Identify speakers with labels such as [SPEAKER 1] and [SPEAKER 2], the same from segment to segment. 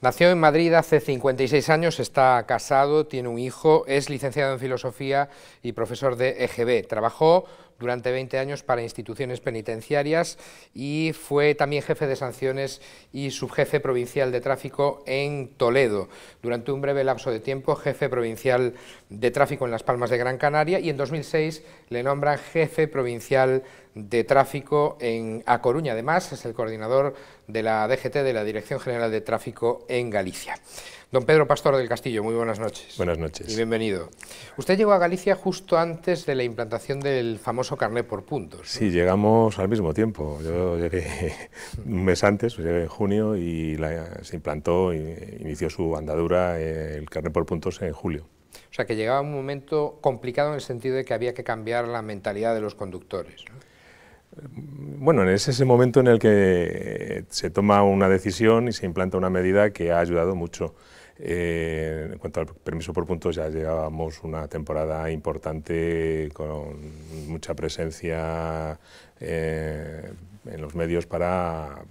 [SPEAKER 1] Nació en Madrid hace 56 años, está casado, tiene un hijo, es licenciado en Filosofía y profesor de EGB. Trabajó durante 20 años para instituciones penitenciarias y fue también jefe de sanciones y subjefe provincial de tráfico en Toledo. Durante un breve lapso de tiempo, jefe provincial de tráfico en Las Palmas de Gran Canaria, y en 2006 le nombran jefe provincial de tráfico en A Coruña. Además, es el coordinador de la DGT, de la Dirección General de Tráfico en Galicia. Don Pedro Pastor del Castillo, muy buenas noches.
[SPEAKER 2] Buenas noches.
[SPEAKER 1] Y bienvenido. Usted llegó a Galicia justo antes de la implantación del famoso carné por puntos, ¿no?
[SPEAKER 2] Sí, llegamos al mismo tiempo. Yo llegué un mes antes, llegué en junio, y se implantó, inició su andadura el carné por puntos en julio.
[SPEAKER 1] O sea, que llegaba un momento complicado en el sentido de que había que cambiar la mentalidad de los conductores, ¿no?
[SPEAKER 2] Bueno, es ese momento en el que se toma una decisión y se implanta una medida que ha ayudado mucho. En cuanto al permiso por puntos, ya llevábamos una temporada importante con mucha presencia en los medios para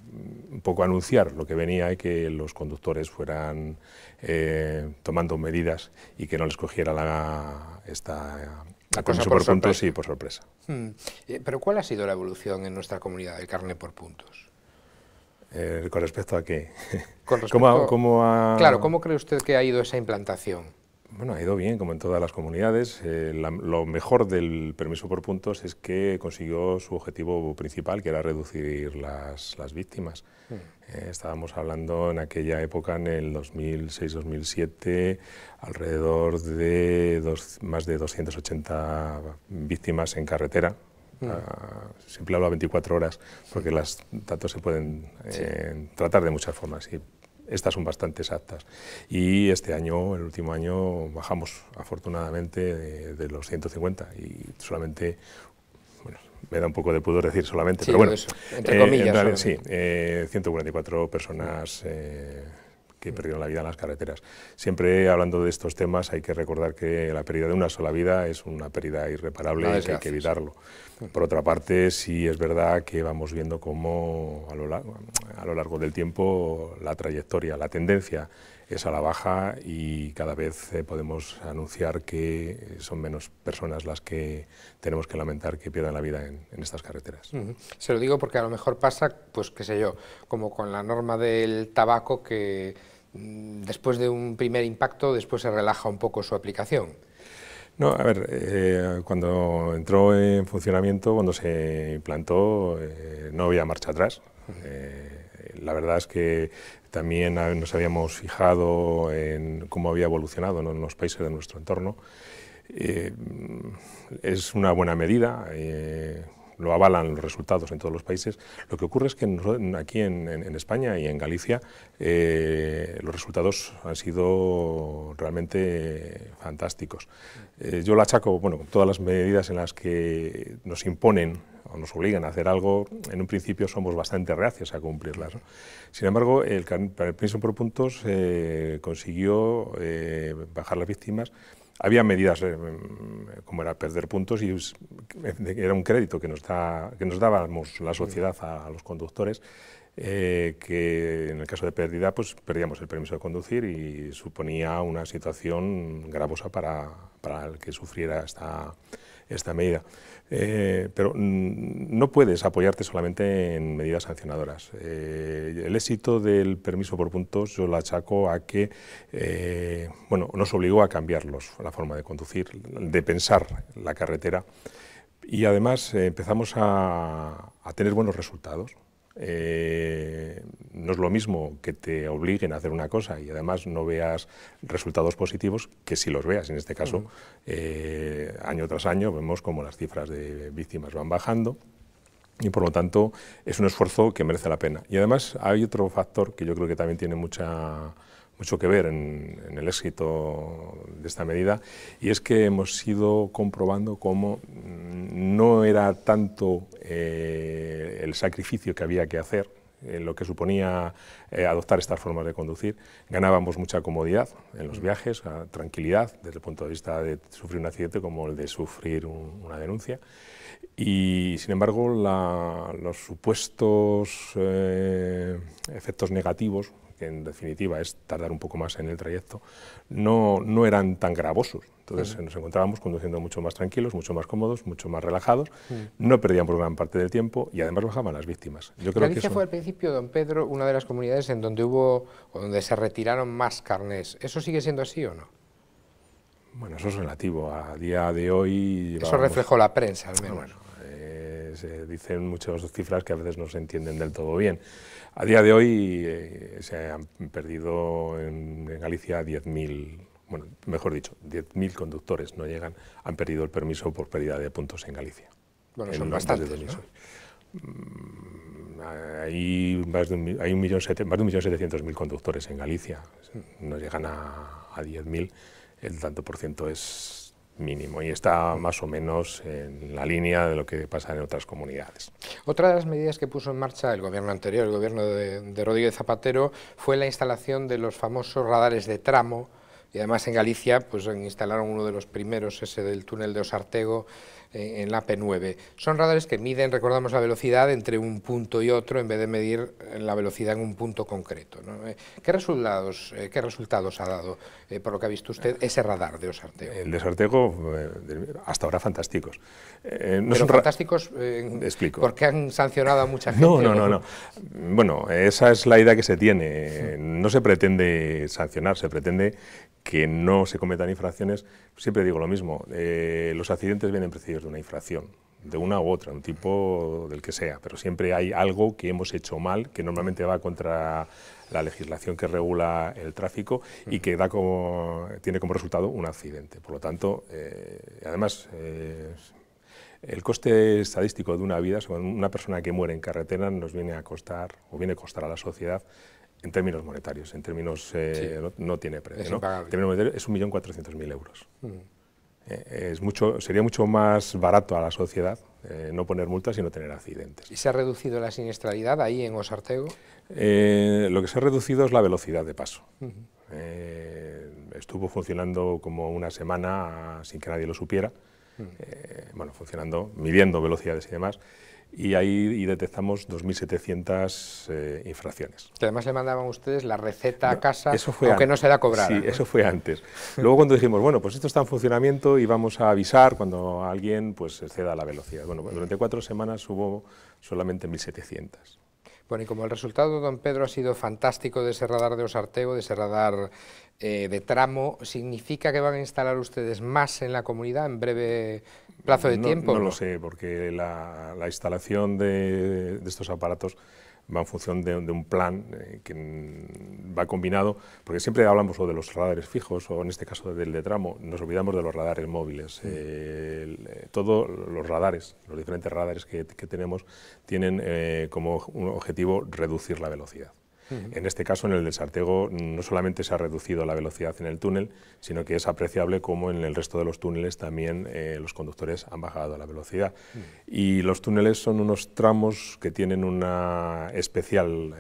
[SPEAKER 2] un poco anunciar lo que venía y que los conductores fueran tomando medidas y que no les cogiera el permiso por puntos y por sorpresa.
[SPEAKER 1] Pero ¿cuál ha sido la evolución en nuestra comunidad del carné por puntos?
[SPEAKER 2] ¿Con respecto a qué?
[SPEAKER 1] Con respecto,
[SPEAKER 2] Claro,
[SPEAKER 1] ¿cómo cree usted que ha ido esa implantación?
[SPEAKER 2] Bueno, ha ido bien, como en todas las comunidades. Lo mejor del permiso por puntos es que consiguió su objetivo principal, que era reducir las víctimas. Estábamos hablando en aquella época, en el 2006-2007, alrededor de más de 280 víctimas en carretera. Siempre hablo a 24 horas, porque los datos se pueden tratar de muchas formas. Y estas son bastante exactas. Y este año, el último año, bajamos afortunadamente de los 150 y solamente, bueno, me da un poco de pudor decir solamente,
[SPEAKER 1] sí,
[SPEAKER 2] pero bueno,
[SPEAKER 1] eso, entre comillas,
[SPEAKER 2] en realidad, sí, 144 personas que perdieron la vida en las carreteras. Siempre hablando de estos temas hay que recordar que la pérdida de una sola vida es una pérdida irreparable y hay que evitarlo. Por otra parte, sí es verdad que vamos viendo cómo a lo largo del tiempo la trayectoria, la tendencia es a la baja, y cada vez podemos anunciar que son menos personas las que tenemos que lamentar que pierdan la vida en estas carreteras.
[SPEAKER 1] Se lo digo porque a lo mejor pasa, pues qué sé yo, como con la norma del tabaco, que después de un primer impacto, después se relaja un poco su aplicación.
[SPEAKER 2] No, a ver, cuando entró en funcionamiento, cuando se implantó, no había marcha atrás. La verdad es que también nos habíamos fijado en cómo había evolucionado en los países de nuestro entorno. Es una buena medida, lo avalan los resultados en todos los países. Lo que ocurre es que aquí en España y en Galicia los resultados han sido realmente fantásticos. Yo lo achaco, bueno, con todas las medidas en las que nos imponen o nos obligan a hacer algo, en un principio somos bastante reacios a cumplirlas, ¿no? Sin embargo, el permiso por puntos consiguió bajar las víctimas. Había medidas como era perder puntos, y era un crédito que nos dábamos la sociedad a los conductores, que en el caso de pérdida pues perdíamos el permiso de conducir, y suponía una situación gravosa para el que sufriera esta medida. Pero no puedes apoyarte solamente en medidas sancionadoras. El éxito del permiso por puntos yo lo achaco a que bueno, nos obligó a cambiar la forma de conducir, de pensar la carretera, y además empezamos a tener buenos resultados. No es lo mismo que te obliguen a hacer una cosa y además no veas resultados positivos que si los veas. En este caso, año tras año vemos como las cifras de víctimas van bajando, y por lo tanto es un esfuerzo que merece la pena. Y además hay otro factor que yo creo que también tiene mucho que ver en el éxito de esta medida, y es que hemos ido comprobando cómo no era tanto el sacrificio que había que hacer, lo que suponía adoptar estas formas de conducir. Ganábamos mucha comodidad en los viajes, tranquilidad desde el punto de vista de sufrir un accidente como el de sufrir una denuncia, y sin embargo los supuestos efectos negativos que en definitiva es tardar un poco más en el trayecto, no eran tan gravosos. Entonces nos encontrábamos conduciendo mucho más tranquilos, mucho más cómodos, mucho más relajados, no perdíamos gran parte del tiempo y además bajaban las víctimas. Yo creo
[SPEAKER 1] Galicia
[SPEAKER 2] que
[SPEAKER 1] fue al principio, don Pedro, una de las comunidades en donde hubo o donde se retiraron más carnés. ¿Eso sigue siendo así o no?
[SPEAKER 2] Bueno, eso es relativo. A día de hoy...
[SPEAKER 1] Eso reflejó la prensa, al menos.
[SPEAKER 2] Bueno, se dicen muchas cifras que a veces no se entienden del todo bien. A día de hoy se han perdido en Galicia 10.000, bueno, mejor dicho, 10.000 conductores no llegan, han perdido el permiso por pérdida de puntos en Galicia.
[SPEAKER 1] Bueno, son bastantes, ¿no?
[SPEAKER 2] Hay más de 1.700.000 conductores en Galicia, no llegan a 10.000, el tanto por ciento es mínimo y está más o menos en la línea de lo que pasa en otras comunidades.
[SPEAKER 1] Otra de las medidas que puso en marcha el gobierno anterior, el gobierno de Rodríguez Zapatero, fue la instalación de los famosos radares de tramo, y además en Galicia pues instalaron uno de los primeros, ese del túnel de Osartego, en la P9. Son radares que miden, recordamos, la velocidad entre un punto y otro en vez de medir la velocidad en un punto concreto, ¿no? ¿Qué resultados ha dado, por lo que ha visto usted, ese radar de Osartego?
[SPEAKER 2] El de Osartego, hasta ahora fantásticos.
[SPEAKER 1] No son fantásticos
[SPEAKER 2] explico.
[SPEAKER 1] Porque han sancionado a mucha gente.
[SPEAKER 2] No. Bueno, esa es la idea que se tiene. No se pretende sancionar, se pretende que no se cometan infracciones. Siempre digo lo mismo, los accidentes vienen precedidos de una infracción, de una u otra, un tipo del que sea, pero siempre hay algo que hemos hecho mal, que normalmente va contra la legislación que regula el tráfico y que tiene como resultado un accidente. Por lo tanto, además, el coste estadístico de una vida, una persona que muere en carretera, nos viene a costar, o viene a costar a la sociedad, en términos monetarios, en términos no tiene precio, ¿no? En términos monetarios es 1.400.000 euros. Sería mucho más barato a la sociedad no poner multas y no tener accidentes.
[SPEAKER 1] ¿Y se ha reducido la siniestralidad ahí en Osartego?
[SPEAKER 2] Lo que se ha reducido es la velocidad de paso. Estuvo funcionando como una semana sin que nadie lo supiera, bueno, funcionando, midiendo velocidades y demás, y ahí detectamos 2.700 infracciones.
[SPEAKER 1] Que además le mandaban ustedes la receta a casa, aunque no se la cobraran.
[SPEAKER 2] Sí, eso fue antes. Luego cuando dijimos, bueno, pues esto está en funcionamiento y vamos a avisar cuando alguien pues exceda la velocidad. Bueno, durante 4 semanas hubo solamente 1.700.
[SPEAKER 1] Bueno, y como el resultado, don Pedro, ha sido fantástico de ese radar de Osartego, de ese radar de tramo, ¿significa que van a instalar ustedes más en la comunidad en breve plazo de tiempo?
[SPEAKER 2] No lo sé, porque la instalación de estos aparatos va en función de un plan que va combinado, porque siempre hablamos o de los radares fijos o en este caso del de tramo, nos olvidamos de los radares móviles. Todos los radares, los diferentes radares que tenemos tienen como un objetivo reducir la velocidad. En este caso, en el de Osartego, no solamente se ha reducido la velocidad en el túnel, sino que es apreciable como en el resto de los túneles también los conductores han bajado la velocidad. Y los túneles son unos tramos que tienen una especial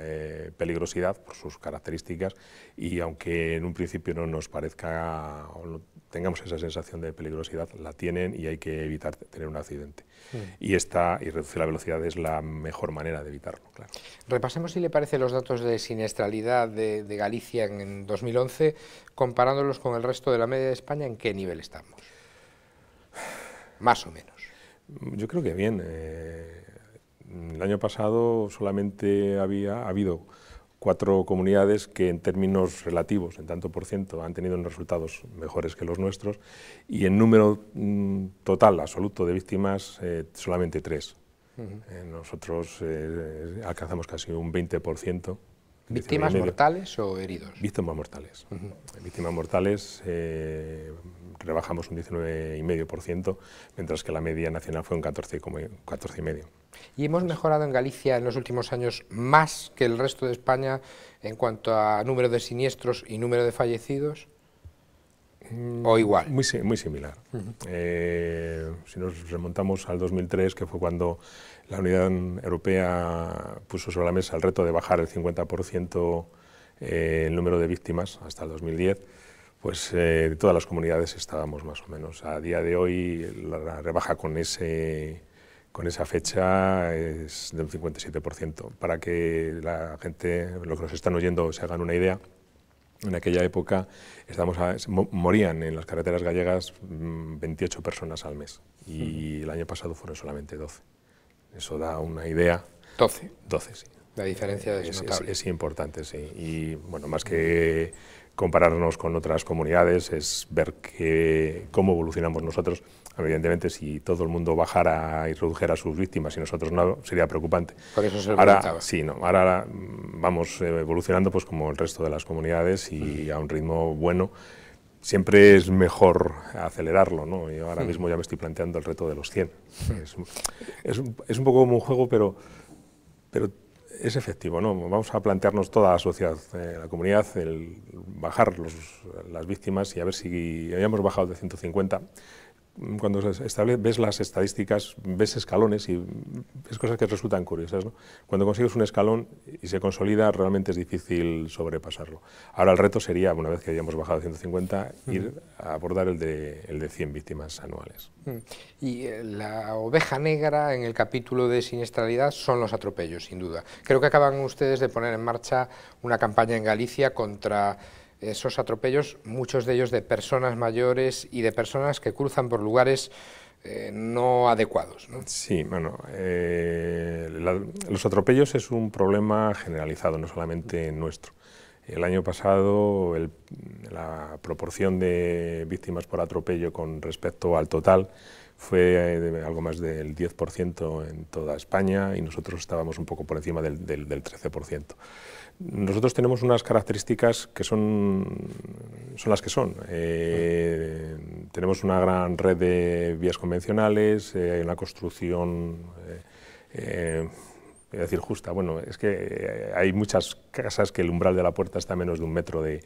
[SPEAKER 2] peligrosidad por sus características y aunque en un principio no nos parezca o no tengamos esa sensación de peligrosidad, la tienen y hay que evitar tener un accidente. Y reducir la velocidad es la mejor manera de evitarlo, claro.
[SPEAKER 1] Repasemos, si le parece, los datos de siniestralidad de Galicia en 2011, comparándolos con el resto de la media de España, ¿en qué nivel estamos? Más o menos.
[SPEAKER 2] Yo creo que bien. El año pasado solamente ha habido 4 comunidades que en términos relativos, en tanto por ciento, han tenido unos resultados mejores que los nuestros y en número total, absoluto de víctimas, solamente 3. Nosotros alcanzamos casi un 20%.
[SPEAKER 1] ¿Víctimas mortales o heridos?
[SPEAKER 2] Víctimas mortales. Víctimas mortales rebajamos un 19,5%, mientras que la media nacional fue un 14,5%.
[SPEAKER 1] ¿Y hemos mejorado en Galicia en los últimos años más que el resto de España en cuanto a número de siniestros y número de fallecidos? ¿O igual?
[SPEAKER 2] Muy similar. Si nos remontamos al 2003, que fue cuando la Unidad Europea puso sobre la mesa el reto de bajar el 50% el número de víctimas hasta el 2010, pues todas las comunidades estábamos más o menos. A día de hoy la rebaja con ese con esa fecha es del 57%. Para que la gente, los que nos están oyendo, se hagan una idea, en aquella época morían en las carreteras gallegas 28 personas al mes y el año pasado fueron solamente 12. Eso da una idea.
[SPEAKER 1] 12.
[SPEAKER 2] 12, sí.
[SPEAKER 1] La diferencia es notable.
[SPEAKER 2] Es importante, sí. Y bueno, más que compararnos con otras comunidades, es ver cómo evolucionamos nosotros. Evidentemente, si todo el mundo bajara y redujera a sus víctimas y nosotros no, sería preocupante.
[SPEAKER 1] Por eso se lo
[SPEAKER 2] ahora,
[SPEAKER 1] preguntaba.
[SPEAKER 2] sí, no, ahora vamos evolucionando pues como el resto de las comunidades y a un ritmo bueno. Siempre es mejor acelerarlo, ¿no? Yo ahora mismo ya me estoy planteando el reto de los 100. Es un poco como un juego, pero es efectivo, ¿no? Vamos a plantearnos toda la sociedad, la comunidad, el bajar las víctimas y a ver si habíamos bajado de 150. Cuando ves las estadísticas, ves escalones y ves cosas que resultan curiosas, ¿no? Cuando consigues un escalón y se consolida, realmente es difícil sobrepasarlo. Ahora el reto sería, una vez que hayamos bajado de 150, ir a abordar el de 100 víctimas anuales.
[SPEAKER 1] Y la oveja negra en el capítulo de siniestralidad son los atropellos, sin duda. Creo que acaban ustedes de poner en marcha una campaña en Galicia contra esos atropellos, muchos de ellos de personas mayores y de personas que cruzan por lugares no adecuados, ¿no?
[SPEAKER 2] Sí, bueno, los atropellos es un problema generalizado, no solamente nuestro. El año pasado la proporción de víctimas por atropello con respecto al total fue algo más del 10% en toda España y nosotros estábamos un poco por encima del 13%. Nosotros tenemos unas características que son las que son. Tenemos una gran red de vías convencionales, una construcción, voy a decir justa, bueno, es que hay muchas casas que el umbral de la puerta está a menos de 1 metro de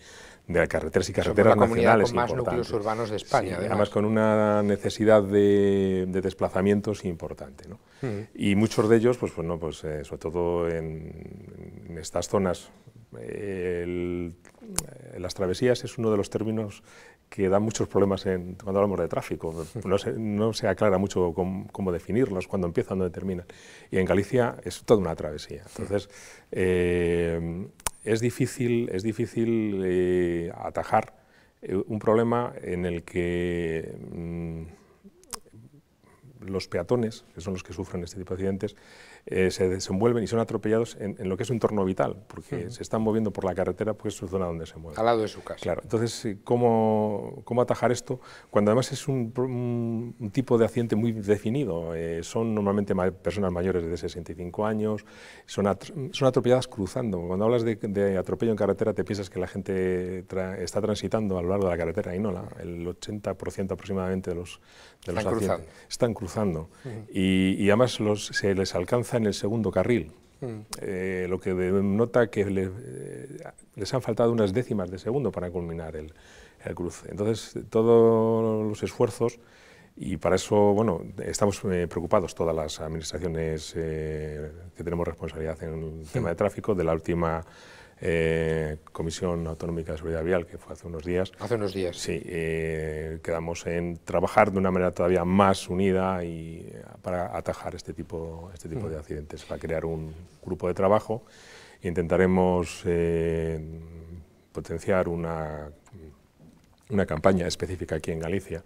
[SPEAKER 2] carreteras y carreteras nacionales
[SPEAKER 1] con más núcleos urbanos de España.
[SPEAKER 2] Sí, además con una necesidad de desplazamientos importante, ¿no? Y muchos de ellos, pues sobre todo en estas zonas, las travesías es uno de los términos que da muchos problemas cuando hablamos de tráfico. No se aclara mucho cómo definirlos, cuándo empiezan, dónde terminan. Y en Galicia es toda una travesía. Entonces, es difícil atajar un problema en el que los peatones, que son los que sufren este tipo de accidentes, se desenvuelven y son atropellados en lo que es su entorno vital, porque se están moviendo por la carretera, pues es su zona donde se mueven.
[SPEAKER 1] Al lado de su casa.
[SPEAKER 2] Claro, entonces, ¿cómo atajar esto? Cuando además es un tipo de accidente muy definido, son normalmente personas mayores de 65 años, son atropelladas cruzando. Cuando hablas de atropello en carretera, te piensas que la gente está transitando a lo largo de la carretera, y no, el 80% aproximadamente de los accidentes están cruzando. Y además se les alcanza en el segundo carril, lo que denota que les han faltado unas décimas de segundo para culminar el cruce. Entonces, todos los esfuerzos, y para eso, bueno, estamos preocupados todas las administraciones que tenemos responsabilidad en el tema de tráfico, de la última Comisión Autonómica de Seguridad Vial, que fue hace unos días.
[SPEAKER 1] Hace unos días.
[SPEAKER 2] Sí, quedamos en trabajar de una manera todavía más unida y para atajar este tipo de accidentes, para crear un grupo de trabajo e intentaremos potenciar una campaña específica aquí en Galicia.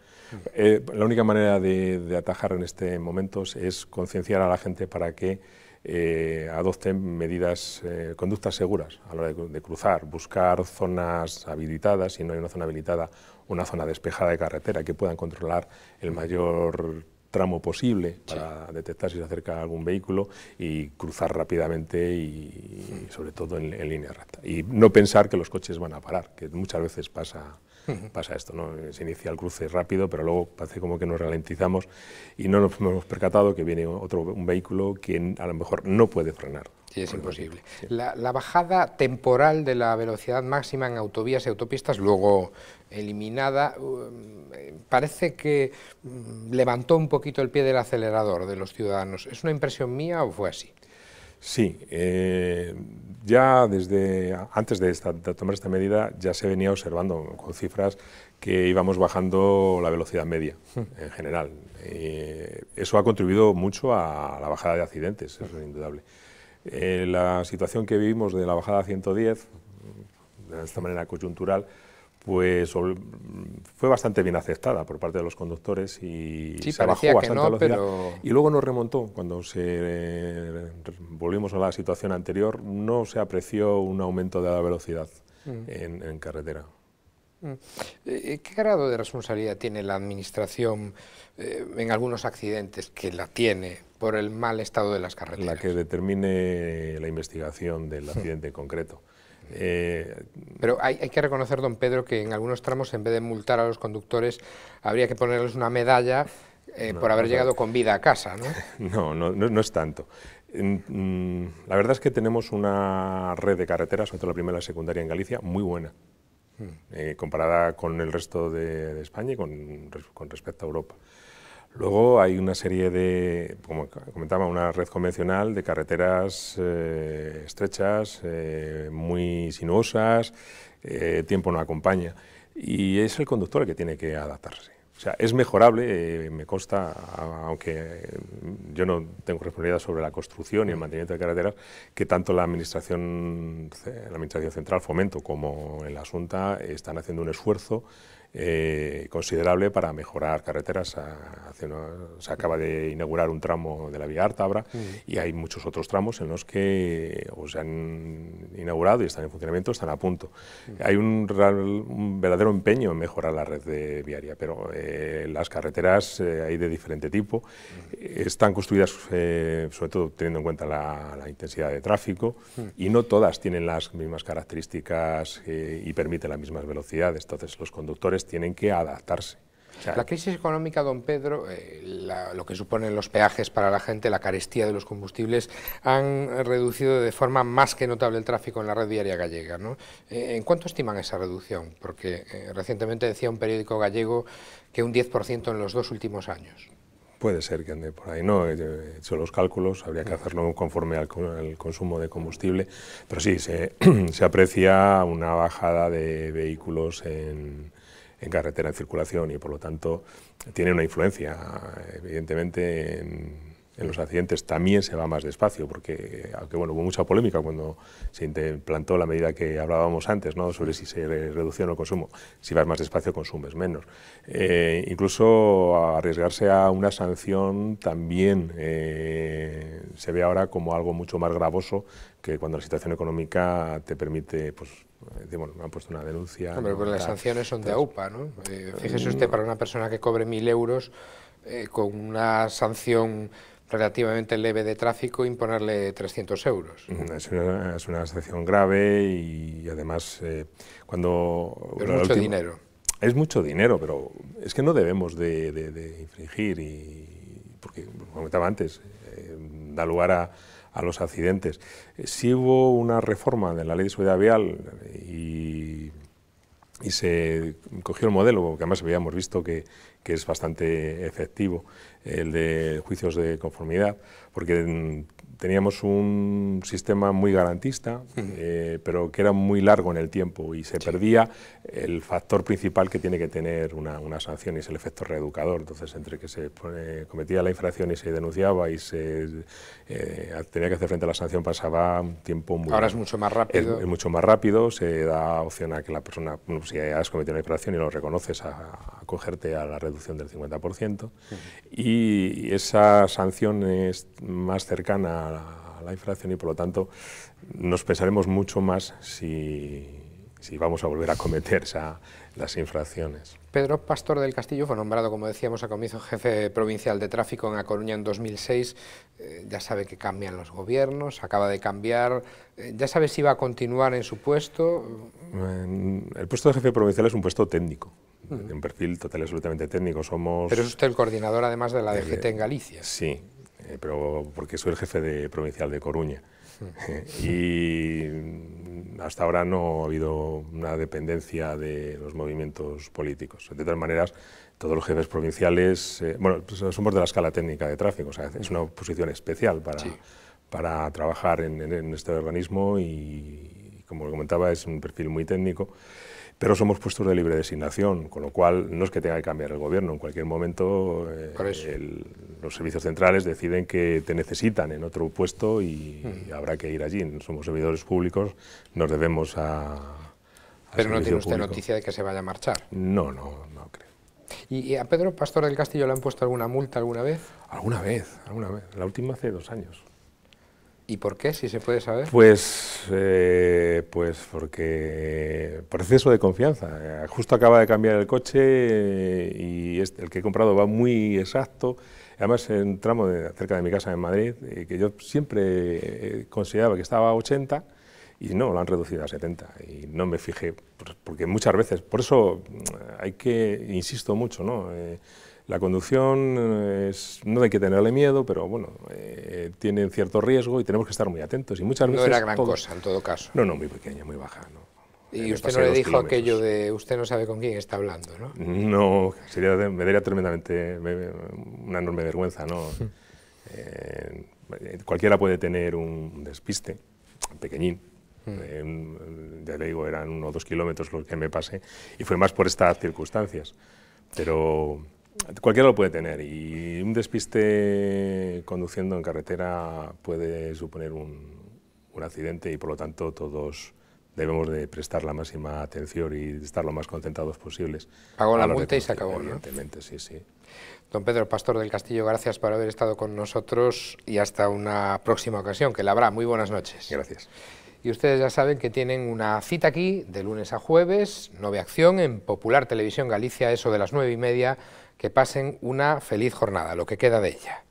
[SPEAKER 2] La única manera de atajar en este momento es concienciar a la gente para que adopten conductas seguras a la hora de cruzar, buscar zonas habilitadas, si no hay una zona habilitada, una zona despejada de carretera, que puedan controlar el mayor tramo posible para detectar si se acerca algún vehículo y cruzar rápidamente y sobre todo en línea recta. Y no pensar que los coches van a parar, que muchas veces pasa esto, ¿no? Se inicia el cruce rápido, pero luego parece como que nos ralentizamos y no nos hemos percatado que viene un vehículo que a lo mejor no puede frenar.
[SPEAKER 1] Sí, es imposible. Sí. La bajada temporal de la velocidad máxima en autovías y autopistas, luego eliminada, parece que levantó un poquito el pie del acelerador de los ciudadanos. ¿Es una impresión mía o fue así?
[SPEAKER 2] Sí, ya desde antes de tomar esta medida ya se venía observando con cifras que íbamos bajando la velocidad media en general. Eso ha contribuido mucho a la bajada de accidentes, eso es indudable. La situación que vivimos de la bajada a 110, de esta manera coyuntural, pues fue bastante bien aceptada por parte de los conductores y
[SPEAKER 1] sí,
[SPEAKER 2] se bajó bastante la velocidad.
[SPEAKER 1] Pero...
[SPEAKER 2] Y luego nos remontó, cuando volvimos a la situación anterior, no se apreció un aumento de la velocidad en carretera.
[SPEAKER 1] ¿Qué grado de responsabilidad tiene la Administración en algunos accidentes, que la tiene, por el mal estado de las carreteras?
[SPEAKER 2] La que determine la investigación del accidente en concreto.
[SPEAKER 1] Pero hay que reconocer, don Pedro, que en algunos tramos, en vez de multar a los conductores, habría que ponerles una medalla por haber llegado con vida a casa, ¿no?
[SPEAKER 2] No es tanto. La verdad es que tenemos una red de carreteras, sobre todo la primera y la secundaria en Galicia, muy buena, comparada con el resto de España y con respecto a Europa. Luego hay una serie de, como comentaba, una red convencional de carreteras estrechas, muy sinuosas, tiempo no acompaña, y es el conductor el que tiene que adaptarse. O sea, es mejorable, me consta, aunque yo no tengo responsabilidad sobre la construcción y el mantenimiento de carreteras, que tanto la Administración Central, Fomento, como en la Xunta están haciendo un esfuerzo considerable para mejorar carreteras. Se acaba de inaugurar un tramo de la vía Ártabra y hay muchos otros tramos en los que se han inaugurado y están en funcionamiento, están a punto. Hay un verdadero empeño en mejorar la red viaria, pero las carreteras hay de diferente tipo, están construidas sobre todo teniendo en cuenta la intensidad de tráfico y no todas tienen las mismas características y permiten las mismas velocidades, entonces los conductores tienen que adaptarse.
[SPEAKER 1] O sea, la crisis económica, don Pedro, lo que suponen los peajes para la gente, la carestía de los combustibles, han reducido de forma más que notable el tráfico en la red viaria gallega, ¿no? ¿En cuánto estiman esa reducción? Porque recientemente decía un periódico gallego que un 10% en los 2 últimos años.
[SPEAKER 2] Puede ser que ande por ahí, no he hecho los cálculos, habría que hacerlo conforme al consumo de combustible, pero sí, se aprecia una bajada de vehículos en carretera, en circulación, y por lo tanto tiene una influencia, evidentemente, en los accidentes. También se va más despacio, porque aunque bueno, hubo mucha polémica cuando se implantó la medida que hablábamos antes, ¿no?, sobre si se reducía el consumo. Si vas más despacio, consumes menos. Incluso arriesgarse a una sanción también se ve ahora como algo mucho más gravoso que cuando la situación económica te permite, pues, bueno, me han puesto una denuncia.
[SPEAKER 1] Hombre, pues las sanciones son de AUPA, ¿no? Fíjese usted, para una persona que cobre 1.000 euros, con una sanción relativamente leve de tráfico, imponerle 300 euros.
[SPEAKER 2] Es una sanción grave y además cuando...
[SPEAKER 1] Es mucho dinero.
[SPEAKER 2] Es mucho dinero, pero es que no debemos de infringir, porque, como comentaba antes, da lugar a los accidentes. Sí hubo una reforma de la Ley de Seguridad Vial y se cogió el modelo, que además habíamos visto que es bastante efectivo, el de juicios de conformidad, porque teníamos un sistema muy garantista, pero que era muy largo en el tiempo y se perdía el factor principal que tiene que tener una sanción, y es el efecto reeducador. Entonces, entre que se cometía la infracción y se denunciaba y se tenía que hacer frente a la sanción, pasaba un tiempo muy...
[SPEAKER 1] Ahora es mucho más rápido.
[SPEAKER 2] Es mucho más rápido, se da opción a que la persona, bueno, si has cometido una infracción y lo reconoces, a acogerte a la reducción del 50%, y esa sanción es más cercana a la infracción y por lo tanto nos pensaremos mucho más si vamos a volver a cometer las infracciones.
[SPEAKER 1] Pedro Pastor del Castillo fue nombrado, como decíamos a comienzo, jefe provincial de tráfico en A Coruña en 2006. Ya sabe que cambian los gobiernos, acaba de cambiar. ¿Ya sabe si va a continuar en su puesto?
[SPEAKER 2] El puesto de jefe provincial es un puesto técnico, de un perfil total y absolutamente técnico.
[SPEAKER 1] Pero es usted el coordinador, además, de la DGT en Galicia.
[SPEAKER 2] Sí, pero porque soy el jefe provincial de Coruña. Y hasta ahora no ha habido una dependencia de los movimientos políticos. De todas maneras, todos los jefes provinciales, bueno, pues somos de la escala técnica de tráfico, o sea, es una posición especial para trabajar en este organismo y, como comentaba, es un perfil muy técnico, pero somos puestos de libre designación, con lo cual no es que tenga que cambiar el gobierno, en cualquier momento los servicios centrales deciden que te necesitan en otro puesto y habrá que ir allí. Somos servidores públicos, nos debemos a
[SPEAKER 1] Pero no tiene usted
[SPEAKER 2] público.
[SPEAKER 1] Noticia de que se vaya a marchar.
[SPEAKER 2] No creo.
[SPEAKER 1] ¿Y a Pedro Pastor del Castillo le han puesto alguna multa alguna vez?
[SPEAKER 2] Alguna vez. La última hace 2 años.
[SPEAKER 1] ¿Y por qué, si se puede saber?
[SPEAKER 2] Pues porque por exceso de confianza. Justo acaba de cambiar el coche y el que he comprado va muy exacto. Además, en un tramo cerca de mi casa en Madrid, que yo siempre consideraba que estaba a 80 y no, lo han reducido a 70. Y no me fijé, porque muchas veces, por eso insisto mucho, ¿no? La conducción no hay que tenerle miedo, pero bueno, tiene cierto riesgo y tenemos que estar muy atentos. Y muchas veces
[SPEAKER 1] no era gran cosa, en todo caso.
[SPEAKER 2] No, muy pequeña, muy baja. ¿No?
[SPEAKER 1] Y usted no le dijo aquello de usted no sabe con quién está hablando, ¿no?
[SPEAKER 2] No, me daría tremendamente una enorme vergüenza, ¿no? Cualquiera puede tener un despiste, pequeñín. Ya le digo, eran 1 o 2 kilómetros los que me pasé y fue más por estas circunstancias. Pero cualquiera lo puede tener y un despiste conduciendo en carretera puede suponer un accidente y por lo tanto todos debemos de prestar la máxima atención y estar lo más concentrados posibles.
[SPEAKER 1] Pagó la multa y se acabó, ¿no?
[SPEAKER 2] Evidentemente, sí.
[SPEAKER 1] Don Pedro Pastor del Castillo, gracias por haber estado con nosotros y hasta una próxima ocasión, que la habrá. Muy buenas noches.
[SPEAKER 2] Gracias.
[SPEAKER 1] Y ustedes ya saben que tienen una cita aquí de lunes a jueves, 9 Acción, en Popular Televisión Galicia, eso de las 9:30, que pasen una feliz jornada, lo que queda de ella.